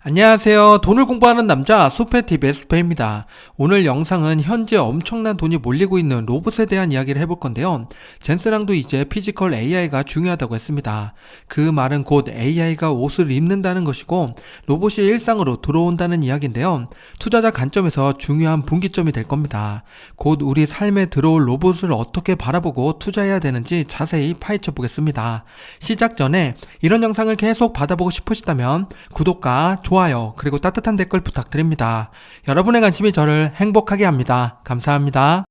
안녕하세요. 돈을 공부하는 남자 수페TV의 수페입니다. 오늘 영상은 현재 엄청난 돈이 몰리고 있는 로봇에 대한 이야기를 해볼 건데요. 젠스랑도 이제 피지컬 AI가 중요하다고 했습니다. 그 말은 곧 AI가 옷을 입는다는 것이고 로봇이 일상으로 들어온다는 이야기인데요. 투자자 관점에서 중요한 분기점이 될 겁니다. 곧 우리 삶에 들어올 로봇을 어떻게 바라보고 투자해야 되는지 자세히 파헤쳐 보겠습니다. 시작 전에 이런 영상을 계속 받아보고 싶으시다면 구독과 좋아요 그리고 따뜻한 댓글 부탁드립니다. 여러분의 관심이 저를 행복하게 합니다. 감사합니다.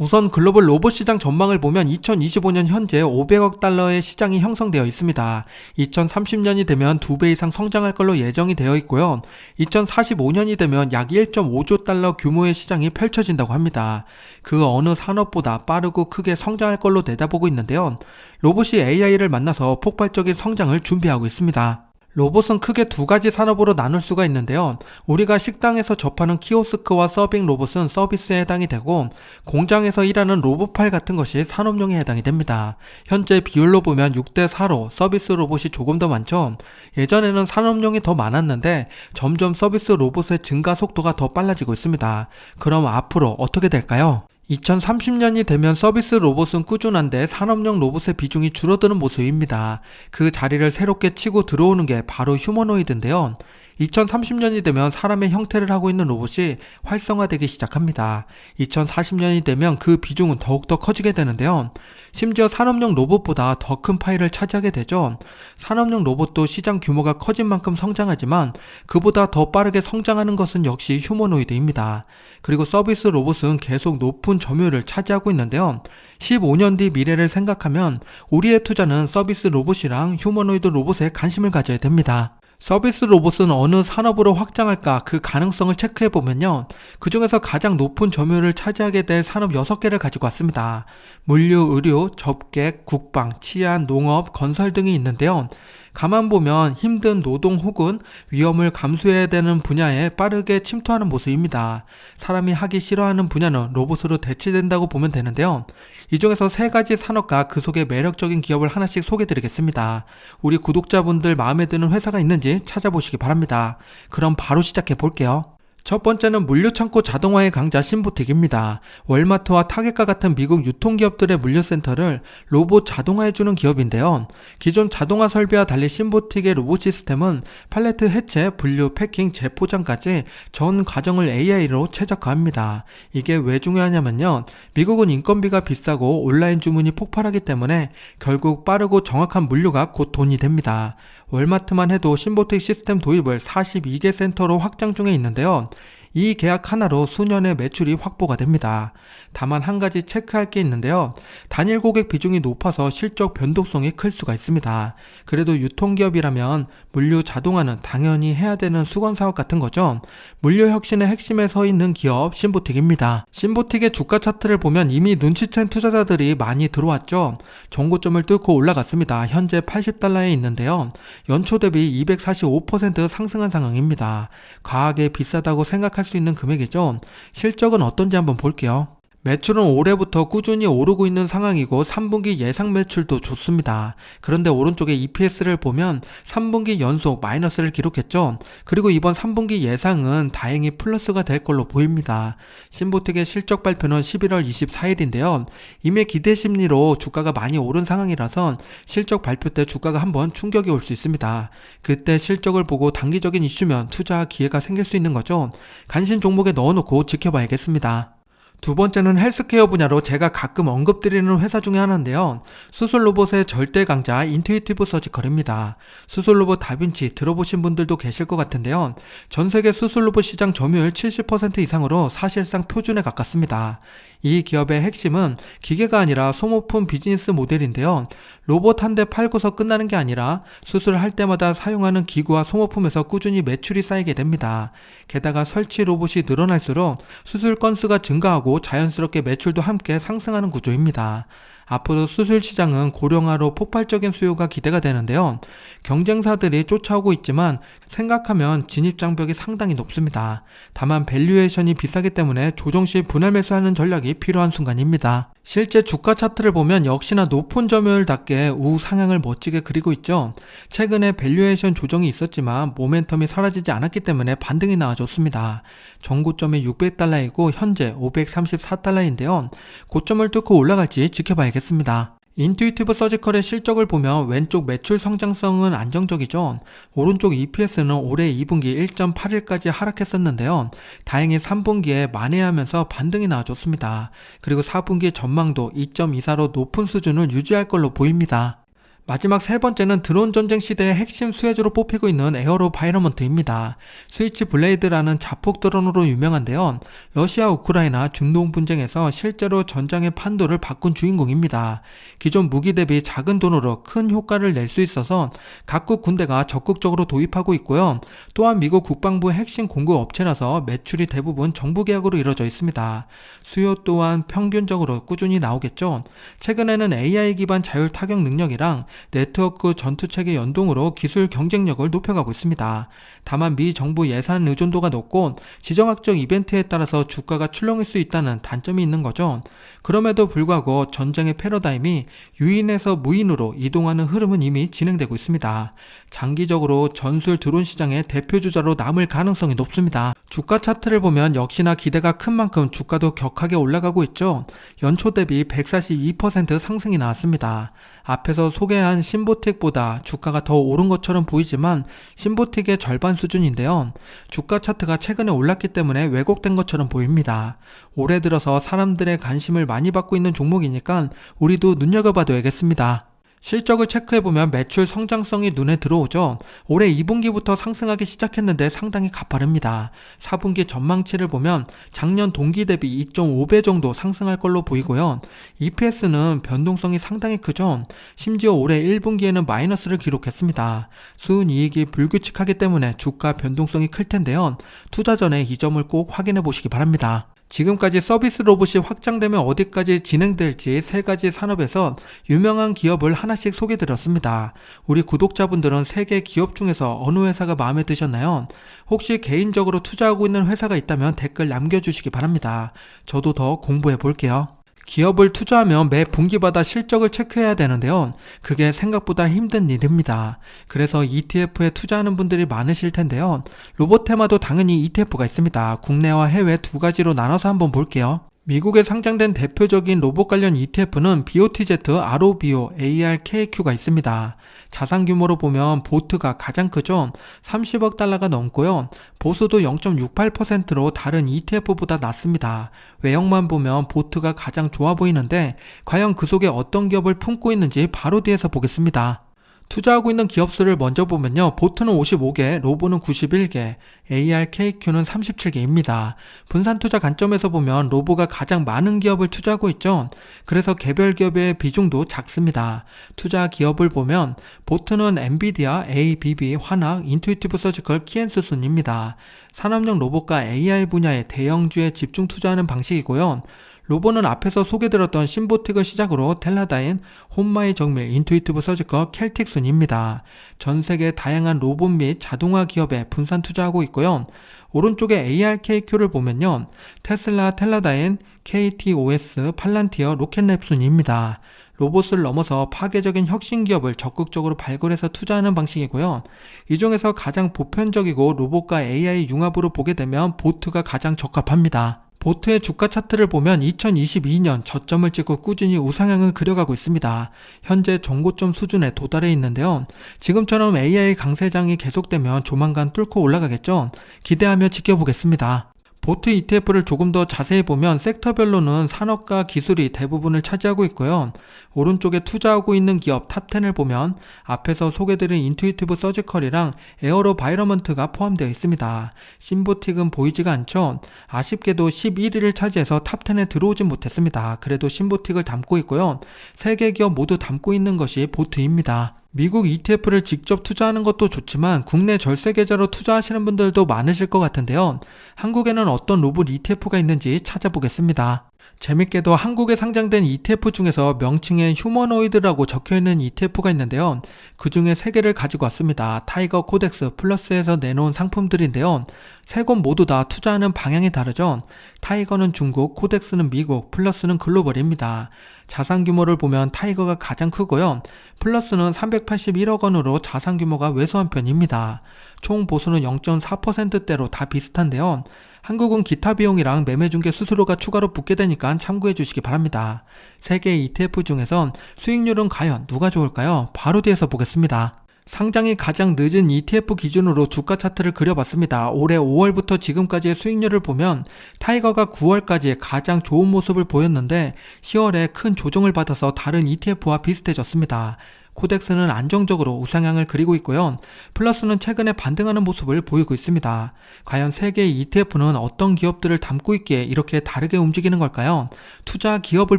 우선 글로벌 로봇 시장 전망을 보면 2025년 현재 500억 달러의 시장이 형성되어 있습니다. 2030년이 되면 2배 이상 성장할 걸로 예정이 되어 있고요. 2045년이 되면 약 1.5조 달러 규모의 시장이 펼쳐진다고 합니다. 그 어느 산업보다 빠르고 크게 성장할 걸로 내다보고 있는데요. 로봇이 AI를 만나서 폭발적인 성장을 준비하고 있습니다. 로봇은 크게 두 가지 산업으로 나눌 수가 있는데요. 우리가 식당에서 접하는 키오스크와 서빙 로봇은 서비스에 해당이 되고 공장에서 일하는 로봇팔 같은 것이 산업용에 해당이 됩니다. 현재 비율로 보면 6대4로 서비스 로봇이 조금 더 많죠. 예전에는 산업용이 더 많았는데 점점 서비스 로봇의 증가 속도가 더 빨라지고 있습니다. 그럼 앞으로 어떻게 될까요? 2030년이 되면 서비스 로봇은 꾸준한데 산업용 로봇의 비중이 줄어드는 모습입니다. 그 자리를 새롭게 치고 들어오는 게 바로 휴머노이드인데요. 2030년이 되면 사람의 형태를 하고 있는 로봇이 활성화되기 시작합니다. 2040년이 되면 그 비중은 더욱더 커지게 되는데요. 심지어 산업용 로봇보다 더 큰 파일을 차지하게 되죠. 산업용 로봇도 시장 규모가 커진 만큼 성장하지만 그보다 더 빠르게 성장하는 것은 역시 휴머노이드입니다. 그리고 서비스 로봇은 계속 높은 점유율을 차지하고 있는데요. 15년 뒤 미래를 생각하면 우리의 투자는 서비스 로봇이랑 휴머노이드 로봇에 관심을 가져야 됩니다. 서비스 로봇은 어느 산업으로 확장할까 그 가능성을 체크해보면요. 그 중에서 가장 높은 점유율을 차지하게 될 산업 6개를 가지고 왔습니다. 물류, 의료, 접객, 국방, 치안, 농업, 건설 등이 있는데요. 가만 보면 힘든 노동 혹은 위험을 감수해야 되는 분야에 빠르게 침투하는 모습입니다. 사람이 하기 싫어하는 분야는 로봇으로 대체된다고 보면 되는데요. 이 중에서 3가지 산업과 그 속에 매력적인 기업을 하나씩 소개해드리겠습니다. 우리 구독자분들 마음에 드는 회사가 있는지 찾아보시기 바랍니다. 그럼 바로 시작해 볼게요. 첫 번째는 물류창고 자동화의 강자 신보틱입니다. 월마트와 타겟과 같은 미국 유통기업들의 물류센터를 로봇 자동화해주는 기업인데요. 기존 자동화 설비와 달리 신보틱의 로봇 시스템은 팔레트 해체, 분류, 패킹, 재포장까지 전 과정을 AI로 최적화합니다. 이게 왜 중요하냐면요. 미국은 인건비가 비싸고 온라인 주문이 폭발하기 때문에 결국 빠르고 정확한 물류가 곧 돈이 됩니다. 월마트만 해도 신보틱 시스템 도입을 42개 센터로 확장 중에 있는데요. 이 계약 하나로 수년의 매출이 확보가 됩니다. 다만 한 가지 체크할 게 있는데요. 단일 고객 비중이 높아서 실적 변동성이 클 수가 있습니다. 그래도 유통기업이라면 물류 자동화는 당연히 해야 되는 수건사업 같은 거죠. 물류 혁신의 핵심에 서 있는 기업 신보틱입니다. 신보틱의 주가 차트를 보면 이미 눈치챈 투자자들이 많이 들어왔죠. 정고점을 뚫고 올라갔습니다. 현재 80달러에 있는데요. 연초 대비 245% 상승한 상황입니다. 과하게 비싸다고 생각할 수 있는 금액이죠. 실적은 어떤지 한번 볼게요. 매출은 올해부터 꾸준히 오르고 있는 상황이고 3분기 예상 매출도 좋습니다. 그런데 오른쪽에 EPS를 보면 3분기 연속 마이너스를 기록했죠. 그리고 이번 3분기 예상은 다행히 플러스가 될 걸로 보입니다. 신보틱의 실적 발표는 11월 24일인데요. 이미 기대 심리로 주가가 많이 오른 상황이라서 실적 발표 때 주가가 한번 충격이 올 수 있습니다. 그때 실적을 보고 단기적인 이슈면 투자 기회가 생길 수 있는 거죠. 관심 종목에 넣어놓고 지켜봐야겠습니다. 두 번째는 헬스케어 분야로 제가 가끔 언급드리는 회사 중에 하나인데요. 수술 로봇의 절대 강자 인투이티브 서지컬입니다. 수술 로봇 다빈치 들어보신 분들도 계실 것 같은데요. 전 세계 수술 로봇 시장 점유율 70% 이상으로 사실상 표준에 가깝습니다. 이 기업의 핵심은 기계가 아니라 소모품 비즈니스 모델인데요. 로봇 한 대 팔고서 끝나는 게 아니라 수술할 때마다 사용하는 기구와 소모품에서 꾸준히 매출이 쌓이게 됩니다. 게다가 설치 로봇이 늘어날수록 수술 건수가 증가하고 자연스럽게 매출도 함께 상승하는 구조입니다. 앞으로 수술 시장은 고령화로 폭발적인 수요가 기대가 되는데요. 경쟁사들이 쫓아오고 있지만 생각하면 진입장벽이 상당히 높습니다. 다만 밸류에이션이 비싸기 때문에 조정시 분할 매수하는 전략이 필요한 순간입니다. 실제 주가 차트를 보면 역시나 높은 점유율답게 우상향을 멋지게 그리고 있죠. 최근에 밸류에이션 조정이 있었지만 모멘텀이 사라지지 않았기 때문에 반등이 나와줬습니다. 전고점이 600달러이고 현재 534달러인데요. 고점을 뚫고 올라갈지 지켜봐야겠습니다. 인투이티브 서지컬의 실적을 보면 왼쪽 매출 성장성은 안정적이죠. 오른쪽 EPS는 올해 2분기 1.81까지 하락했었는데요. 다행히 3분기에 만회하면서 반등이 나와줬습니다. 그리고 4분기 전망도 2.24로 높은 수준을 유지할 걸로 보입니다. 마지막 세 번째는 드론 전쟁 시대의 핵심 수혜주로 뽑히고 있는 에어로바이러먼트입니다. 스위치 블레이드라는 자폭 드론으로 유명한데요. 러시아 우크라이나 중동 분쟁에서 실제로 전장의 판도를 바꾼 주인공입니다. 기존 무기 대비 작은 돈으로 큰 효과를 낼 수 있어서 각국 군대가 적극적으로 도입하고 있고요. 또한 미국 국방부의 핵심 공급 업체라서 매출이 대부분 정부 계약으로 이루어져 있습니다. 수요 또한 평균적으로 꾸준히 나오겠죠. 최근에는 AI 기반 자율 타격 능력이랑 네트워크 전투체계 연동으로 기술 경쟁력을 높여가고 있습니다. 다만 미 정부 예산 의존도가 높고 지정학적 이벤트에 따라서 주가가 출렁일 수 있다는 단점이 있는 거죠. 그럼에도 불구하고 전쟁의 패러다임이 유인에서 무인으로 이동하는 흐름은 이미 진행되고 있습니다. 장기적으로 전술 드론 시장의 대표주자로 남을 가능성이 높습니다. 주가 차트를 보면 역시나 기대가 큰 만큼 주가도 격하게 올라가고 있죠. 연초 대비 142% 상승이 나왔습니다. 앞에서 소개한 신보틱보다 주가가 더 오른 것처럼 보이지만 신보틱의 절반 수준인데요. 주가 차트가 최근에 올랐기 때문에 왜곡된 것처럼 보입니다. 올해 들어서 사람들의 관심을 많이 받고 있는 종목이니까 우리도 눈여겨봐둬야겠습니다. 실적을 체크해보면 매출 성장성이 눈에 들어오죠. 올해 2분기부터 상승하기 시작했는데 상당히 가파릅니다. 4분기 전망치를 보면 작년 동기 대비 2.5배 정도 상승할 걸로 보이고요. EPS는 변동성이 상당히 크죠. 심지어 올해 1분기에는 마이너스를 기록했습니다. 순이익이 불규칙하기 때문에 주가 변동성이 클 텐데요. 투자 전에 이 점을 꼭 확인해 보시기 바랍니다. 지금까지 서비스 로봇이 확장되면 어디까지 진행될지 세 가지 산업에서 유명한 기업을 하나씩 소개드렸습니다. 우리 구독자분들은 세 개 기업 중에서 어느 회사가 마음에 드셨나요? 혹시 개인적으로 투자하고 있는 회사가 있다면 댓글 남겨주시기 바랍니다. 저도 더 공부해 볼게요. 기업을 투자하면 매 분기마다 실적을 체크해야 되는데요. 그게 생각보다 힘든 일입니다. 그래서 ETF에 투자하는 분들이 많으실 텐데요. 로보테마도 당연히 ETF가 있습니다. 국내와 해외 두 가지로 나눠서 한번 볼게요. 미국에 상장된 대표적인 로봇 관련 ETF는 BOTZ, ROBO, ARKQ가 있습니다. 자산 규모로 보면 보트가 가장 크죠. 30억 달러가 넘고요. 보수도 0.68%로 다른 ETF보다 낮습니다. 외형만 보면 보트가 가장 좋아 보이는데 과연 그 속에 어떤 기업을 품고 있는지 바로 뒤에서 보겠습니다. 투자하고 있는 기업 수를 먼저 보면요. 보트는 55개, 로보는 91개, ARKQ는 37개입니다. 분산 투자 관점에서 보면 로보가 가장 많은 기업을 투자하고 있죠. 그래서 개별 기업의 비중도 작습니다. 투자 기업을 보면 보트는 엔비디아, ABB, 환학, 인투이티브 서지컬, 키엔스 순입니다. 산업용 로봇과 AI 분야의 대형주에 집중 투자하는 방식이고요. 로보는 앞에서 소개드렸던 신보틱을 시작으로 텔라다인, 홈마이 정밀, 인투이티브 서지컬, 켈틱 순입니다. 전 세계 다양한 로봇 및 자동화 기업에 분산 투자하고 있고요. 오른쪽에 ARKQ를 보면요. 테슬라, 텔라다인, KTOS, 팔란티어, 로켓랩 순입니다. 로봇을 넘어서 파괴적인 혁신 기업을 적극적으로 발굴해서 투자하는 방식이고요. 이 중에서 가장 보편적이고 로봇과 AI 융합으로 보게 되면 보트가 가장 적합합니다. 보트의 주가 차트를 보면 2022년 저점을 찍고 꾸준히 우상향을 그려가고 있습니다. 현재 전고점 수준에 도달해 있는데요. 지금처럼 AI 강세장이 계속되면 조만간 뚫고 올라가겠죠. 기대하며 지켜보겠습니다. 보트 ETF를 조금 더 자세히 보면 섹터별로는 산업과 기술이 대부분을 차지하고 있고요. 오른쪽에 투자하고 있는 기업 탑10을 보면 앞에서 소개드린 인투이티브 서지컬이랑 에어로바이러먼트가 포함되어 있습니다. 신보틱은 보이지가 않죠. 아쉽게도 11위를 차지해서 탑10에 들어오진 못했습니다. 그래도 신보틱을 담고 있고요. 3개 기업 모두 담고 있는 것이 보트입니다. 미국 ETF를 직접 투자하는 것도 좋지만 국내 절세 계좌로 투자하시는 분들도 많으실 것 같은데요. 한국에는 어떤 로봇 ETF가 있는지 찾아보겠습니다. 재밌게도 한국에 상장된 ETF 중에서 명칭에 휴머노이드라고 적혀있는 ETF가 있는데요. 그 중에 3개를 가지고 왔습니다. 타이거, 코덱스, 플러스에서 내놓은 상품들인데요. 세 곳 모두 다 투자하는 방향이 다르죠. 타이거는 중국, 코덱스는 미국, 플러스는 글로벌입니다. 자산 규모를 보면 타이거가 가장 크고요. 플러스는 381억 원으로 자산 규모가 왜소한 편입니다. 총 보수는 0.4%대로 다 비슷한데요. 한국은 기타 비용이랑 매매 중개 수수료가 추가로 붙게 되니까 참고해 주시기 바랍니다. 3개의 ETF 중에선 수익률은 과연 누가 좋을까요? 바로 뒤에서 보겠습니다. 상장이 가장 늦은 ETF 기준으로 주가 차트를 그려봤습니다. 올해 5월부터 지금까지의 수익률을 보면 타이거가 9월까지 가장 좋은 모습을 보였는데 10월에 큰 조정을 받아서 다른 ETF와 비슷해졌습니다. 코덱스는 안정적으로 우상향을 그리고 있고요. 플러스는 최근에 반등하는 모습을 보이고 있습니다. 과연 3개의 ETF는 어떤 기업들을 담고 있기에 이렇게 다르게 움직이는 걸까요? 투자 기업을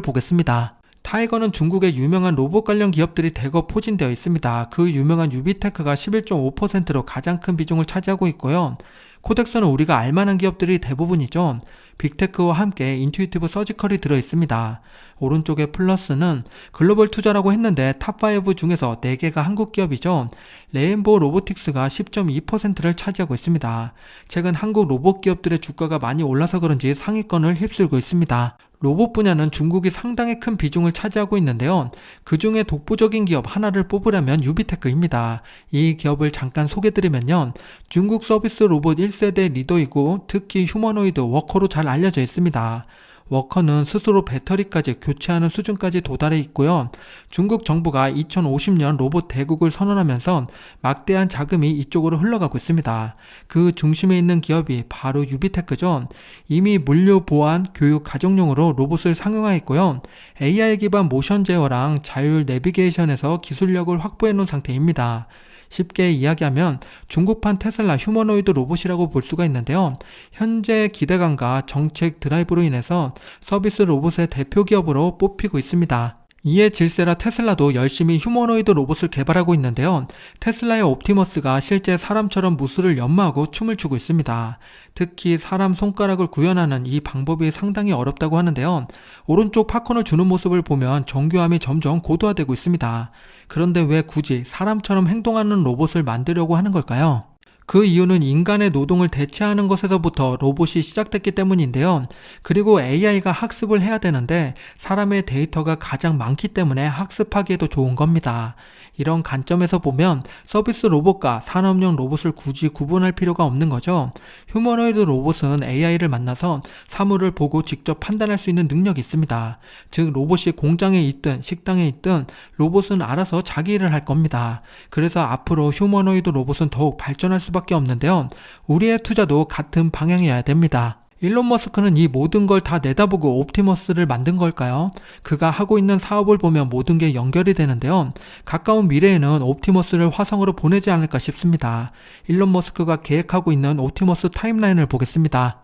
보겠습니다. 타이거는 중국의 유명한 로봇 관련 기업들이 대거 포진되어 있습니다. 그 유명한 유비테크가 11.5%로 가장 큰 비중을 차지하고 있고요. 코덱스는 우리가 알만한 기업들이 대부분이죠. 빅테크와 함께 인투이티브 서지컬이 들어있습니다. 오른쪽에 플러스는 글로벌 투자라고 했는데 탑5 중에서 4개가 한국 기업이죠. 레인보우 로보틱스가 10.2%를 차지하고 있습니다. 최근 한국 로봇 기업들의 주가가 많이 올라서 그런지 상위권을 휩쓸고 있습니다. 로봇 분야는 중국이 상당히 큰 비중을 차지하고 있는데요. 그 중에 독보적인 기업 하나를 뽑으려면 유비테크입니다. 이 기업을 잠깐 소개드리면요. 중국 서비스 로봇 1세대 리더이고 특히 휴머노이드 워커로 잘 알려져 있습니다. 워커는 스스로 배터리까지 교체하는 수준까지 도달해 있고요. 중국 정부가 2050년 로봇 대국을 선언하면서 막대한 자금이 이쪽으로 흘러가고 있습니다. 그 중심에 있는 기업이 바로 유비테크죠. 이미 물류, 보안, 교육, 가정용으로 로봇을 상용화했고요. AI 기반 모션 제어랑 자율 내비게이션에서 기술력을 확보해 놓은 상태입니다. 쉽게 이야기하면 중국판 테슬라 휴머노이드 로봇이라고 볼 수가 있는데요. 현재 기대감과 정책 드라이브로 인해서 서비스 로봇의 대표 기업으로 뽑히고 있습니다. 이에 질세라 테슬라도 열심히 휴머노이드 로봇을 개발하고 있는데요. 테슬라의 옵티머스가 실제 사람처럼 무술을 연마하고 춤을 추고 있습니다. 특히 사람 손가락을 구현하는 이 방법이 상당히 어렵다고 하는데요. 오른쪽 팝콘을 주는 모습을 보면 정교함이 점점 고도화되고 있습니다. 그런데 왜 굳이 사람처럼 행동하는 로봇을 만들려고 하는 걸까요? 그 이유는 인간의 노동을 대체하는 것에서부터 로봇이 시작됐기 때문인데요. 그리고 AI가 학습을 해야 되는데 사람의 데이터가 가장 많기 때문에 학습하기에도 좋은 겁니다. 이런 관점에서 보면 서비스 로봇과 산업용 로봇을 굳이 구분할 필요가 없는 거죠. 휴머노이드 로봇은 AI를 만나서 사물을 보고 직접 판단할 수 있는 능력이 있습니다. 즉 로봇이 공장에 있든 식당에 있든 로봇은 알아서 자기 일을 할 겁니다. 그래서 앞으로 휴머노이드 로봇은 더욱 발전할 수밖에 없는데요. 우리의 투자도 같은 방향이어야 됩니다. 일론 머스크는 이 모든 걸 다 내다보고 옵티머스를 만든 걸까요? 그가 하고 있는 사업을 보면 모든 게 연결이 되는데요. 가까운 미래에는 옵티머스를 화성으로 보내지 않을까 싶습니다. 일론 머스크가 계획하고 있는 옵티머스 타임라인을 보겠습니다.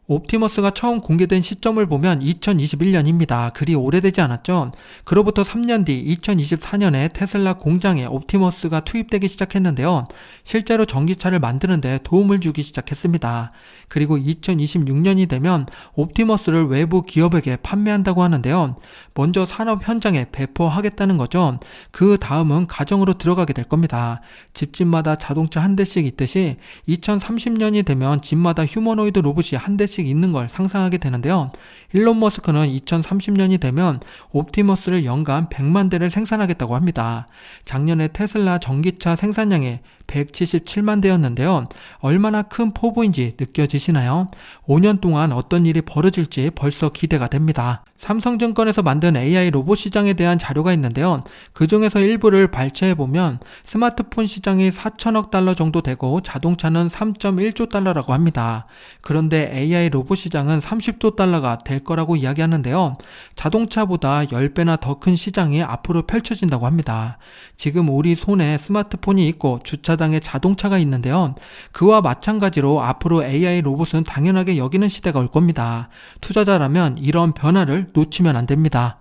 옵티머스가 처음 공개된 시점을 보면 2021년입니다. 그리 오래되지 않았죠? 그로부터 3년 뒤 2024년에 테슬라 공장에 옵티머스가 투입되기 시작했는데요. 실제로 전기차를 만드는데 도움을 주기 시작했습니다. 그리고 2026년이 되면 옵티머스를 외부 기업에게 판매한다고 하는데요. 먼저 산업 현장에 배포하겠다는 거죠. 그 다음은 가정으로 들어가게 될 겁니다. 집집마다 자동차 한 대씩 있듯이 2030년이 되면 집마다 휴머노이드 로봇이 한 대씩 있는 걸 상상하게 되는데요. 일론 머스크는 2030년이 되면 옵티머스를 연간 100만 대를 생산하겠다고 합니다. 작년에 테슬라 전기차 생산량이 177만 대였는데요. 얼마나 큰 포부인지 느껴지시나요? 5년 동안 어떤 일이 벌어질지 벌써 기대가 됩니다. 삼성증권에서 만든 AI 로봇 시장에 대한 자료가 있는데요. 그 중에서 일부를 발췌해보면 스마트폰 시장이 4천억 달러 정도 되고 자동차는 3.1조 달러라고 합니다. 그런데 AI 로봇 시장은 30조 달러가 될 거라고 이야기하는데요. 자동차보다 10배나 더 큰 시장이 앞으로 펼쳐진다고 합니다. 지금 우리 손에 스마트폰이 있고 주차장에 자동차가 있는데요. 그와 마찬가지로 앞으로 AI 로봇은 당연하게 여기는 시대가 올 겁니다. 투자자라면 이런 변화를 놓치면 안 됩니다.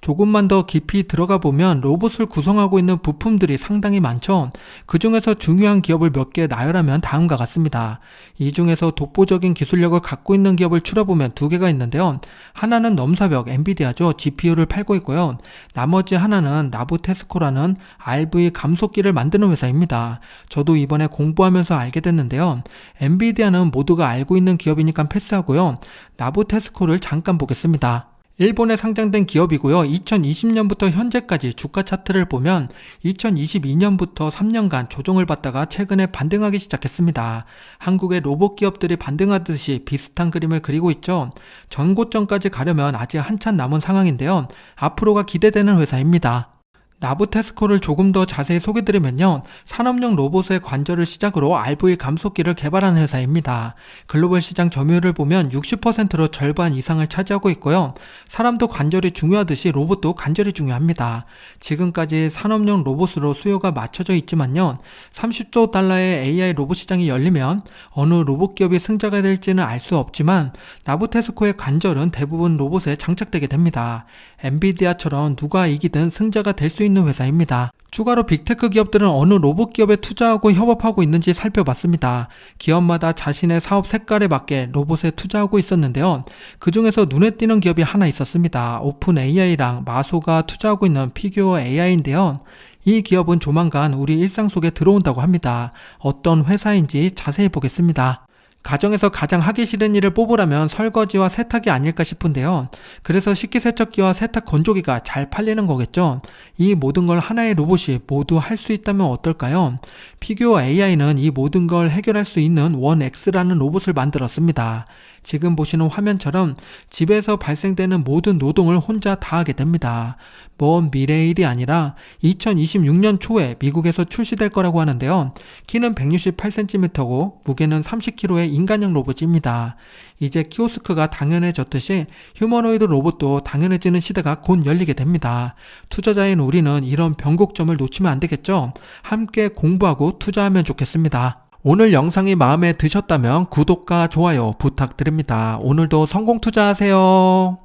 조금만 더 깊이 들어가 보면 로봇을 구성하고 있는 부품들이 상당히 많죠. 그 중에서 중요한 기업을 몇 개 나열하면 다음과 같습니다. 이 중에서 독보적인 기술력을 갖고 있는 기업을 추려보면 두 개가 있는데요. 하나는 넘사벽 엔비디아죠. GPU를 팔고 있고요. 나머지 하나는 나부테스코라는 RV 감속기를 만드는 회사입니다. 저도 이번에 공부하면서 알게 됐는데요. 엔비디아는 모두가 알고 있는 기업이니까 패스하고요. 나부테스코를 잠깐 보겠습니다. 일본에 상장된 기업이고요. 2020년부터 현재까지 주가 차트를 보면 2022년부터 3년간 조정을 받다가 최근에 반등하기 시작했습니다. 한국의 로봇 기업들이 반등하듯이 비슷한 그림을 그리고 있죠. 전고점까지 가려면 아직 한참 남은 상황인데요. 앞으로가 기대되는 회사입니다. 나부테스코를 조금 더 자세히 소개드리면요. 산업용 로봇의 관절을 시작으로 RV 감속기를 개발하는 회사입니다. 글로벌 시장 점유율을 보면 60%로 절반 이상을 차지하고 있고요. 사람도 관절이 중요하듯이 로봇도 관절이 중요합니다. 지금까지 산업용 로봇으로 수요가 맞춰져 있지만요. 30조 달러의 AI 로봇 시장이 열리면 어느 로봇 기업이 승자가 될지는 알 수 없지만 나부테스코의 관절은 대부분 로봇에 장착되게 됩니다. 엔비디아처럼 누가 이기든 승자가 될 수 있는 회사입니다. 추가로 빅테크 기업들은 어느 로봇 기업에 투자하고 협업하고 있는지 살펴봤습니다. 기업마다 자신의 사업 색깔에 맞게 로봇에 투자하고 있었는데요. 그 중에서 눈에 띄는 기업이 하나 있었습니다. 오픈 AI랑 마소가 투자하고 있는 피규어 AI인데요. 이 기업은 조만간 우리 일상 속에 들어온다고 합니다. 어떤 회사인지 자세히 보겠습니다. 가정에서 가장 하기 싫은 일을 뽑으라면 설거지와 세탁이 아닐까 싶은데요. 그래서 식기세척기와 세탁 건조기가 잘 팔리는 거겠죠. 이 모든 걸 하나의 로봇이 모두 할 수 있다면 어떨까요? 피규어 AI는 이 모든 걸 해결할 수 있는 원X라는 로봇을 만들었습니다. 지금 보시는 화면처럼 집에서 발생되는 모든 노동을 혼자 다 하게 됩니다. 먼 미래의 일이 아니라 2026년 초에 미국에서 출시될 거라고 하는데요. 키는 168cm고 무게는 30kg의 인간형 로봇입니다. 이제 키오스크가 당연해졌듯이 휴머노이드 로봇도 당연해지는 시대가 곧 열리게 됩니다. 투자자인 우리는 이런 변곡점을 놓치면 안 되겠죠? 함께 공부하고 투자하면 좋겠습니다. 오늘 영상이 마음에 드셨다면 구독과 좋아요 부탁드립니다. 오늘도 성공 투자하세요.